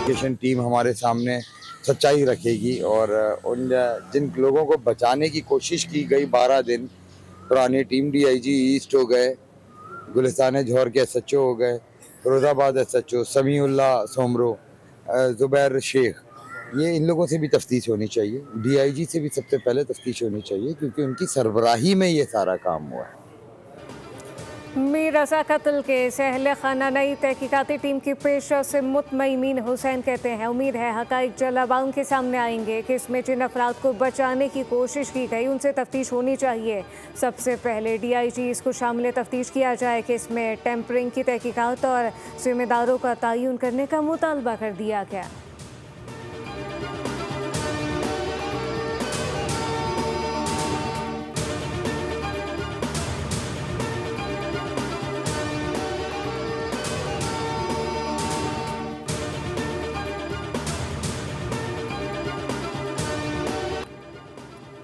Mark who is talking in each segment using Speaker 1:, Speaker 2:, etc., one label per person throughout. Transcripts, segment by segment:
Speaker 1: Investigation team हमारे सामने सच्चाई रखेगी और उन जिन लोगों को बचाने की कोशिश की गई 12 दिन पुरानी टीम डीआईजी ईस्ट हो गए, गुलिस्तान जौहर के एसएचओ हो गए, फिरोजाबाद एसएचओ समीउल्ला सोमरो, जुबैर शेख, ये इन लोगों से भी तफ्तीश होनी चाहिए। डीआईजी से भी सबसे पहले तफ्तीश होनी चाहिए क्योंकि उनकी सरबराही में ये सारा काम हुआ है।
Speaker 2: मीर रज़ा कत्ल केस अहले खाना नई तहकीकाती टीम की पेशरफ से मुतमईन हुसैन कहते हैं उम्मीद है हक़ाइक़ जल्द आवाम के सामने आएंगे कि इसमें जिन अफराद को बचाने की कोशिश की गई उनसे तफ्तीश होनी चाहिए। सबसे पहले डीआईजी इसको शामिल तफ्तीश किया जाए कि इसमें टेम्परिंग की तहकीकात और जिम्मेदारों का तयन करने का मुतालबा कर दिया गया।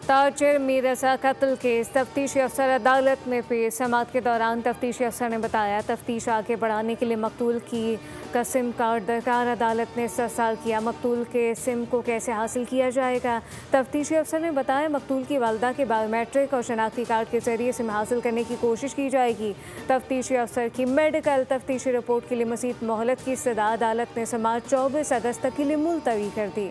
Speaker 2: ताजिर मीर रज़ा कत्ल केस तफ्तीशी अफसर अदालत में पेश। समाअत के दौरान तफ्तीशी अफसर ने बताया तफ्तीश आगे बढ़ाने के लिए मकतूल की का सिम कार्ड दरकार अदालत ने इस्तहसाल किया। मकतूल के सिम को कैसे हासिल किया जाएगा? तफ्तीशी अफसर ने बताया मकतूल की वालदा के बायोमेट्रिक और शनाख्ती कार्ड के जरिए सिम हासिल करने की कोशिश की जाएगी। तफ्तीशी अफसर की मेडिकल तफ्तीशी रिपोर्ट के लिए मज़ीद मोहलत की इस्तदा अदालत ने समाअत 24 अगस्त तक के लिए मुलतवी कर दी।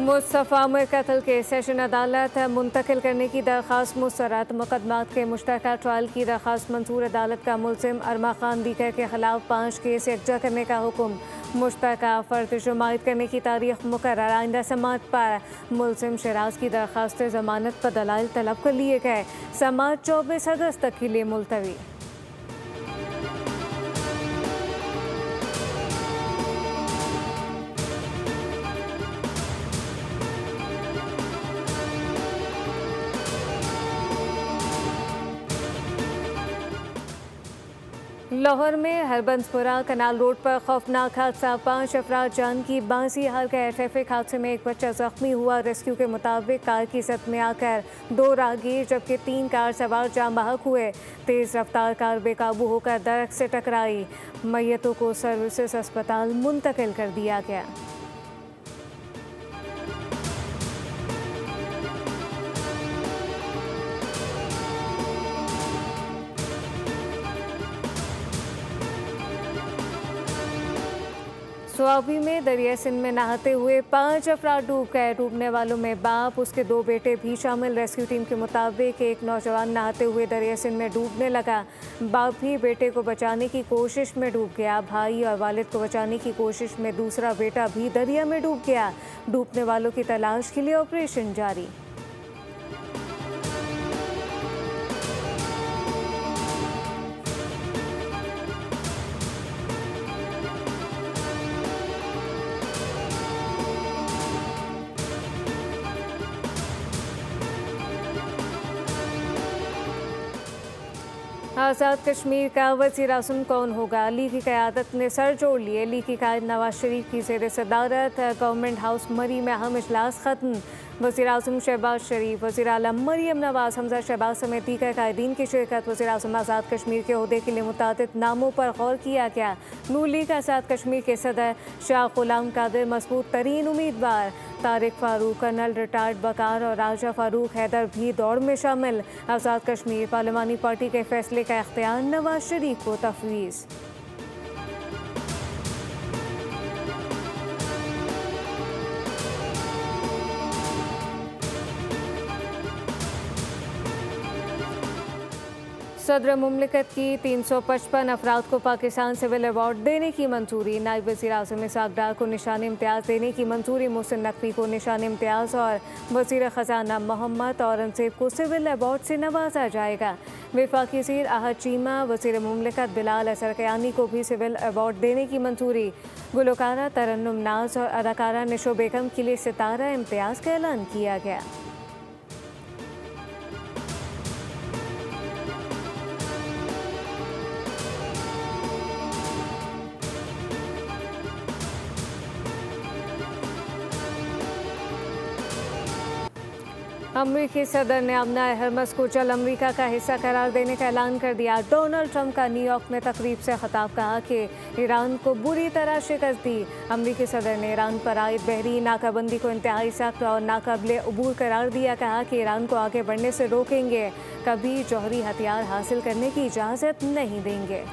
Speaker 2: मुस्तफ़ा उमर कत्ल के सेशन अदालत मुंतकिल करने की दरख्वास्त मुस्तरद। मुकदमात के मुश्तरका ट्रायल की दरख्वास्त मंजूर। अदालत का मुलजिम अरमा खान दीगर के खिलाफ 5 केस यकजा करने का हुक्म। मुश्तरका फर्द जुमायत करने की तारीख मुकर्रर। आइंदा समाअत पर मुलजिम शराज की दरख्वास्त जमानत पर दलाइल तलब कर लिए गए। समाअत 24 अगस्त तक के लिए मुलतवी। लाहौर में हरबंसपुरा कनाल रोड पर खौफनाक हादसा। 5 अफराद जान की बाजी हार गए। ट्रैफिक हादसे में एक बच्चा जख्मी हुआ। रेस्क्यू के मुताबिक कार की सत में आकर 2 राहगीर जबकि 3 कार सवार जाम बहक हुए। तेज़ रफ्तार कार बेकाबू होकर दरख्त से टकराई। मैयतों को सर्विसेज अस्पताल मुंतकिल कर दिया गया। स्वाबी में दरिया सिंध में नहाते हुए 5 अफराद डूब गए। डूबने वालों में बाप उसके 2 बेटे भी शामिल। रेस्क्यू टीम के मुताबिक एक नौजवान नहाते हुए दरिया सिंध में डूबने लगा। बाप भी बेटे को बचाने की कोशिश में डूब गया। भाई और वालिद को बचाने की कोशिश में दूसरा बेटा भी दरिया में डूब गया। डूबने वालों की तलाश के लिए ऑपरेशन जारी। आज़ाद कश्मीर का वज़ीर आज़म कौन होगा? अली की क़यादत ने सर जोड़ लिए। अली की कायद नवाज शरीफ की ज़ेर सदारत गवर्नमेंट हाउस मरी में अहम इजलास ख़त्म। वज़ीर आज़म शहबाज शरीफ, वज़ीर आला मरियम नवाज, हमजा शहबाज समेत दीगर कायदीन की शिरकत। वज़ीर आज़म आज़ाद कश्मीर के ओहदे के लिए मुतादिद नामों पर गौर किया गया। नून लीग आज़ाद कश्मीर के सदर शाह गुलाम कादिर मजबूत तरीन उम्मीदवार। तारिक फारूक, कर्नल रिटायर्ड बकार और राजा फारूक हैदर भी दौड़ में शामिल। आज़ाद कश्मीर पार्लिमानी पार्टी के फैसले का इख्तियार नवाज शरीफ को तफवीज़। सदर मुमलिकत की 355 अफराद को पाकिस्तान सिविल अवार्ड देने की मंजूरी। नायब वज़ीर आज़म इसहाक़ डार को निशान इम्तियाज़ देने की मंजूरी। मोहसिन नकवी को निशान इम्तियाज़ और वज़ीर ख़जाना मोहम्मद औरंगज़ेब को सिविल अवार्ड से नवाजा जाएगा। वफाकी वज़ीर अहद चीमा, वज़ीर मुमलिकत बिलाल असर कयानी को भी सिविल अवार्ड देने की मंजूरी। गुलकारा तरन्नुम नाज और अदाकारा निशो बेगम के लिए सितारा इम्तियाज़ का ऐलान किया गया। अमरीकी सदर ने अपना हरमस को चल अमरीका का हिस्सा करार देने का ऐलान कर दिया। डोनाल्ड ट्रंप का न्यूयॉर्क में तकरीब से खिताब, कहा कि ईरान को बुरी तरह शिकस्त दी। अमरीकी सदर ने ईरान पर आयद बहरी नाकाबंदी को इंतहाई सख्त और नाकाबिले अबूर करार दिया। कहा कि ईरान को आगे बढ़ने से रोकेंगे, कभी जौहरी हथियार हासिल करने की इजाज़त नहीं देंगे।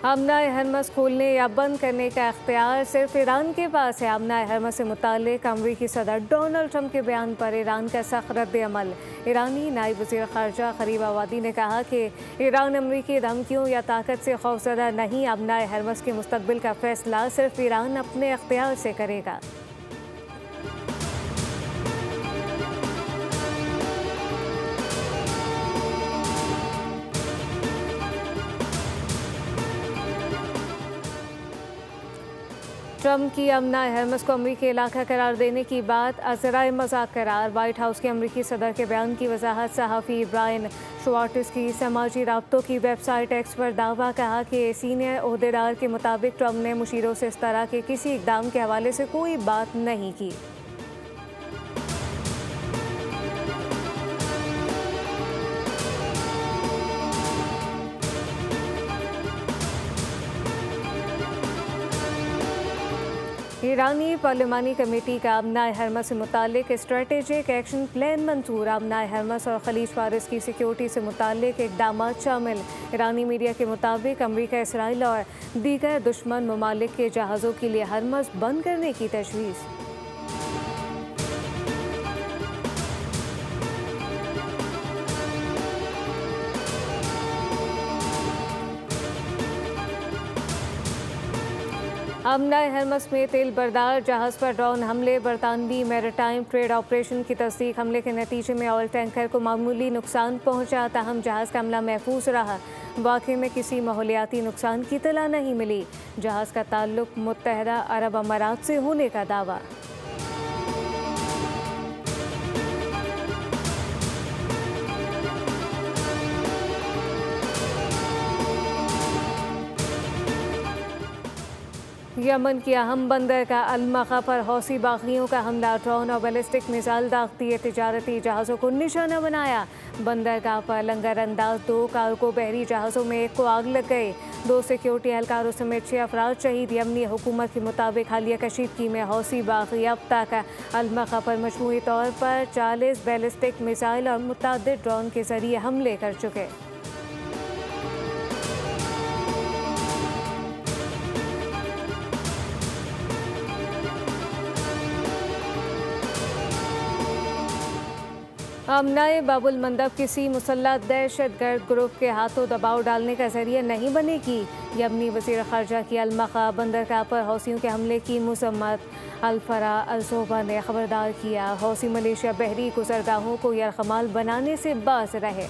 Speaker 2: आमना-ए हरमस खोलने या बंद करने का इख्तियार सिर्फ ईरान के पास है। आमना-ए हरमस से मुताल्लिक अमरीकी सदर डोनाल्ड ट्रंप के बयान पर ईरान का सख्त रद्द-ए-अमल। ईरानी नायब वज़ीर ख़ारजा ख़रीब आबादी ने कहा कि ईरान अमरीकी धमकियों या ताकत से खौफज़दा नहीं। आमना-ए हरमस के मुस्तक़बिल का फ़ैसला सिर्फ ईरान अपने इख्तियार से करेगा। ट्रंप की आमना हरमस को अमरीकी इलाका करार देने की बात अज़राए मज़ाक करार। वाइट हाउस के अमरीकी सदर के बयान की वजाहत सहाफ़ी ब्रायन श्वार्ट्ज़ की समाजी राब्तों की वेबसाइट एक्स पर दावा। कहा कि सीनियर ओहदेदार के मुताबिक ट्रंप ने मुशीरों से इस तरह के किसी इक़दाम के हवाले से कोई बात नहीं की। ईरानी पार्लिमानी कमेटी का आमना हरमस से मुतालिक स्ट्रेटेजिक एक्शन प्लान मंजूर। आमना हरमस और खलीज फारिस की सिक्योरिटी से मुतालिक इकदाम शामिल। ईरानी मीडिया के मुताबिक अमरीका, इसराइल और दीगर दुश्मन ममालिक के जहाज़ों के लिए हरमस बंद करने की तजवीज़। आमना हरमस में तेल बरदार जहाज़ पर ड्रोन हमले। बरतानवी मैरीटाइम ट्रेड ऑपरेशन की तस्दीक। हमले के नतीजे में ऑयल टैंकर को मामूली नुकसान पहुंचा, ताहम जहाज़ का हमला महफूज रहा। वाक़े में किसी माहौलियाती नुकसान की इत्तला नहीं मिली। जहाज़ का ताल्लुक मुत्तहदा अरब अमारात से होने का दावा। यमन की अहम बंदर का अलमखा पर हौसी बागियों का हमला। ड्रोन और बैलिस्टिक मिसाइल दाग दिए, तिजारती जहाज़ों को निशाना बनाया। बंदरगाह पर लंगर अंदाज 2 कार्गो बहरी जहाज़ों में एक को आग लग गई। 2 सिक्योरिटी एहलकारों समेत 6 अफराद शहीद। यमनी हुकूमत के मुताबिक हालिया कशीदगी में हौसी बागी अब तक अलमखा पर मजमूई तौर पर 40 बैलिस्टिक मिसाइल और मुतअद्दिद ड्रोन के जरिए हमले कर चुके। आमनाए बाबुल मंदब किसी मुसल्लह दहशतगर्द ग्रुप के हाथों दबाव डालने का जरिए नहीं बनेगी। यमनी वज़ीर ख़ारजा की अलमखा बंदरगाह पर हौसियों के हमले की मज़म्मत। अल-फरा अल-सोबा ने खबरदार किया, हौसी मलेशिया बहरी गुज़रगाहों को यरगमाल बनाने से बाज रहे।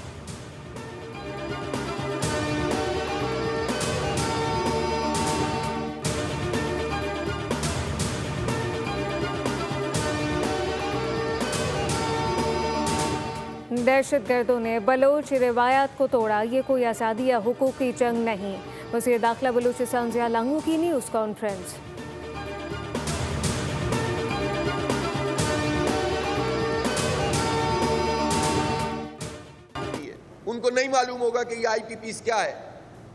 Speaker 2: दहशतगर्दों ने बलोच रिवायात को तोड़ा, ये कोई आज़ादी या हुकूक की जंग नहीं। वज़ीर दाखिला बलूचिस्तान ज़िया लांगू की न्यूज़ कॉन्फ्रेंस।
Speaker 3: उनको नहीं मालूम होगा कि ये IPPs क्या है,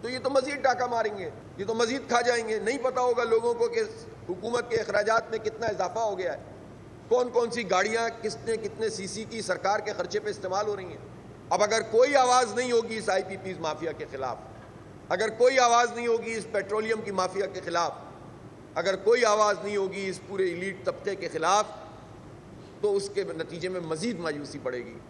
Speaker 3: तो ये तो मजीद डाका मारेंगे, ये तो मजीद खा जाएंगे। नहीं पता होगा लोगों को कि हुकूमत के अखराजात में कितना इजाफा हो गया है, कौन कौन सी गाड़ियाँ किसने कितने सीसी की सरकार के खर्चे पे इस्तेमाल हो रही हैं। अब अगर कोई आवाज़ नहीं होगी इस IPPs माफिया के ख़िलाफ़, अगर कोई आवाज़ नहीं होगी इस पेट्रोलियम की माफिया के ख़िलाफ़, अगर कोई आवाज़ नहीं होगी इस पूरे इलीट तबके के ख़िलाफ़, तो उसके नतीजे में मज़ीद मायूसी बढ़ेगी।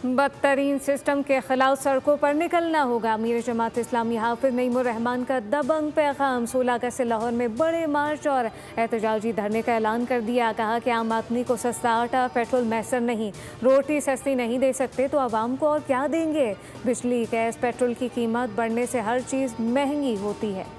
Speaker 2: बदतरीन सिस्टम के खिलाफ सड़कों पर निकलना होगा। अमीर जमात इस्लामी हाफिज नईमुर रहमान का दबंग पैगाम। 16 अगस्त से लाहौर में बड़े मार्च और एहतजाजी धरने का ऐलान कर दिया। कहा कि आम आदमी को सस्ता आटा पेट्रोल मैसर नहीं, रोटी सस्ती नहीं दे सकते तो आवाम को और क्या देंगे। बिजली, गैस, पेट्रोल की कीमत बढ़ने से हर चीज़ महंगी होती है।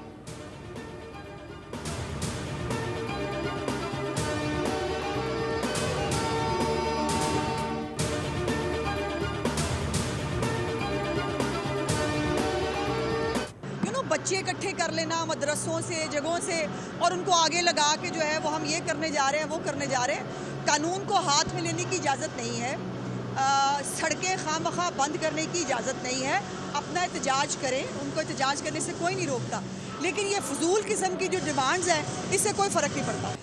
Speaker 4: बच्चे इकट्ठे कर लेना मदरसों से, जगहों से, और उनको आगे लगा के जो है वो हम ये करने जा रहे हैं, वो करने जा रहे हैं। कानून को हाथ में लेने की इजाज़त नहीं है, सड़कें खामखा बंद करने की इजाज़त नहीं है। अपना एहतजाज करें, उनको एहतजाज करने से कोई नहीं रोकता, लेकिन ये फजूल किस्म की जो डिमांड्स हैं इससे कोई फ़र्क नहीं पड़ता।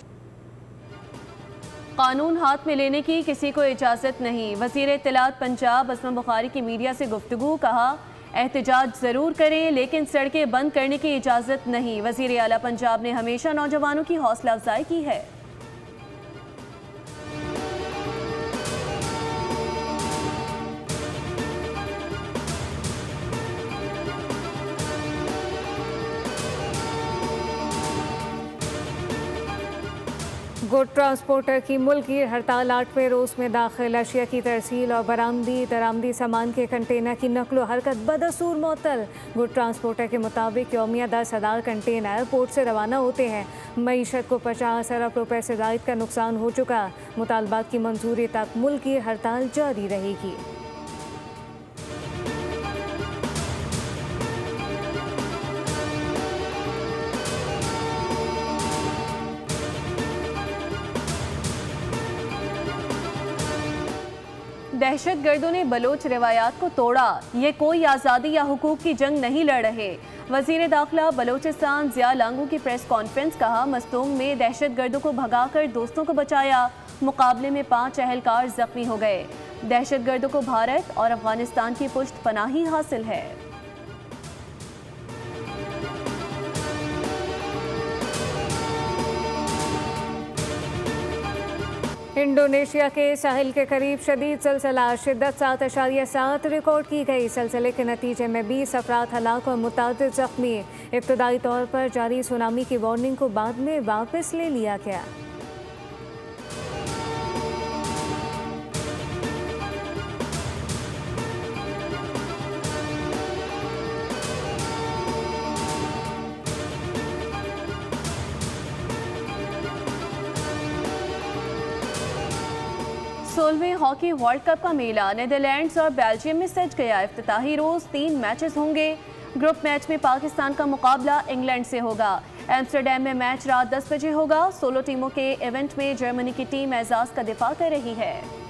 Speaker 5: कानून हाथ में लेने की किसी को इजाज़त नहीं। वज़ीर इत्तलात पंजाब असलम बुखारी की मीडिया से गुफ्तगू, कहा एहतजाज ज़रूर करें लेकिन सड़कें बंद करने की इजाज़त नहीं। वज़ीर आला पंजाब ने हमेशा नौजवानों की हौसला अफजाई की है।
Speaker 2: गुड ट्रांसपोर्टर की मुल्की हड़ताल 8वें रोज़ में दाखिल। अशिया की तरसील और दरामदी सामान के कंटेनर की नकलो हरकत बदसूर मअतल। गुड ट्रांसपोर्टर के मुताबिक यौमिया 10,000 कंटेनर पोर्ट से रवाना होते हैं। मईशत को 50 अरब रुपए से ज़ायद का नुकसान हो चुका। मुतालबात की मंजूरी तक मुल्की हड़ताल जारी रहेगी।
Speaker 5: दहशत गर्दों ने बलोच रवायात को तोड़ा। ये कोई आज़ादी या हुकूक की जंग नहीं लड़ रहे। वज़ीर दाखिला बलोचिस्तान ज़िया लांगू की प्रेस कॉन्फ्रेंस, कहा मस्तूंग में दहशत गर्दों को भगाकर दोस्तों को बचाया। मुकाबले में 5 अहलकार जख्मी हो गए। दहशत गर्दों को भारत और अफगानिस्तान की पुष्ट पनाही हासिल है।
Speaker 2: इंडोनेशिया के साहिल के करीब शदीद ज़लज़ला, शिद्दत 7.7 रिकॉर्ड की गई। ज़लज़ले के नतीजे में 20 अफराद हलाक और मुतादिद ज़ख्मी। इब्तदाई तौर पर जारी सुनामी की वार्निंग को बाद में वापस ले लिया गया।
Speaker 5: सोलहवें हॉकी वर्ल्ड कप का मेला नीदरलैंड्स और बेल्जियम में सज गया। इफ्तिताही रोज 3 मैचेस होंगे। ग्रुप मैच में पाकिस्तान का मुकाबला इंग्लैंड से होगा। एम्स्टरडैम में मैच रात 10 बजे होगा। 16 टीमों के इवेंट में जर्मनी की टीम एजाज का दिफा कर रही है।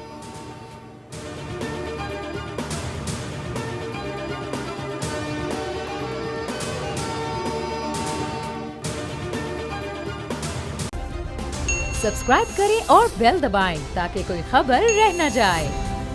Speaker 6: सब्सक्राइब करें और बेल दबाएं ताकि कोई खबर रह न जाए।